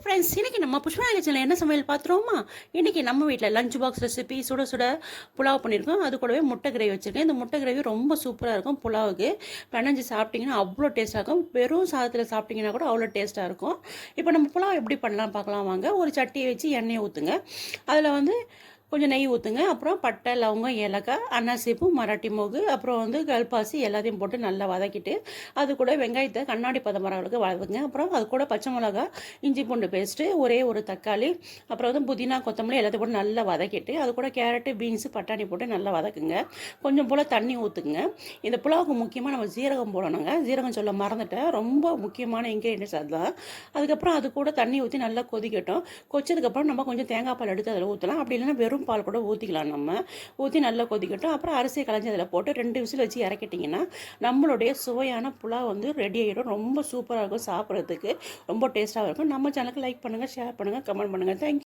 Friends, இன்னைக்கு நம்ம புஷ்பா கிச்சனில் என்ன சமையல் பார்த்துருவோமா? இன்னைக்கு நம்ம வீட்டில் லஞ்ச் பாக்ஸ் ரெசிபி சுட சுட புலாவ் பண்ணியிருக்கோம். அது கூடவே முட்டை கிரேவி வச்சுருக்கேன். இந்த முட்டை கிரேவி ரொம்ப சூப்பராக இருக்கும். புலாவுக்கு பெனஞ்சு சாப்பிட்டிங்கன்னா அவ்வளோ டேஸ்ட்டாக இருக்கும். வெறும் சாதத்தில் சாப்பிட்டிங்கன்னா கூட அவ்வளோ டேஸ்ட்டாக இருக்கும். இப்போ நம்ம புலாவ் எப்படி பண்ணலாம் பார்க்கலாம் வாங்க. ஒரு சட்டியை வச்சு எண்ணெயை ஊற்றுங்க. அதில் கொஞ்சம் நெய் ஊற்றுங்க. அப்புறம் பட்டை, லவங்கம், ஏலக்காய், அன்னாசிப்பூ, மராட்டி மோகு, அப்புறம் கல்பாசி எல்லாத்தையும் போட்டு நல்லா வதக்கிட்டு அது கூட வெங்காயத்தை கண்ணாடி பதம் வர அளவுக்கு வதக்குங்க. அப்புறம் அது கூட பச்சை மிளகா, இஞ்சி பூண்டு பேஸ்ட்டு, ஒரே ஒரு தக்காளி, அப்புறம் புதினா, கொத்தமல்லி எல்லாத்தையும் போட்டு நல்லா வதக்கிட்டு அது கூட கேரட்டு, பீன்ஸு, பட்டாணி போட்டு நல்லா வதக்குங்க. கொஞ்சம் போல் தண்ணி ஊற்றுக்குங்க. இந்த புலாவுக்கு முக்கியமாக நம்ம ஜீரகம் போடணுங்க. ஜீரகம் சொல்ல மறந்துட்டேன். ரொம்ப முக்கியமான இன்க்ரீடியன்ஸ் அதுதான். அதுக்கப்புறம் அது கூட தண்ணி ஊற்றி நல்லா கொதிக்கட்டும். கொச்சதுக்கப்புறம் நம்ம கொஞ்சம் தேங்காய் பால் எடுத்து அதில் ஊற்றலாம். அப்படி இல்லைன்னா வெறும் பால் கூட ஊற்றிக்கலாம். நம்ம ஊற்றி நல்லா கொதிக்கட்டும். அப்புறம் அரிசியை களைஞ்சி அதில் போட்டு 2 விசில் வச்சு இறக்கிட்டிங்கன்னா நம்மளுடைய சுவையான புலாவ் ரெடி ஆகிடும். ரொம்ப சூப்பராக இருக்கும். சாப்பிட்றதுக்கு ரொம்ப டேஸ்ட்டாக இருக்கும். நம்ம சேனலுக்கு லைக் பண்ணுங்கள், ஷேர் பண்ணுங்கள், கமெண்ட் பண்ணுங்கள். தேங்க்யூ.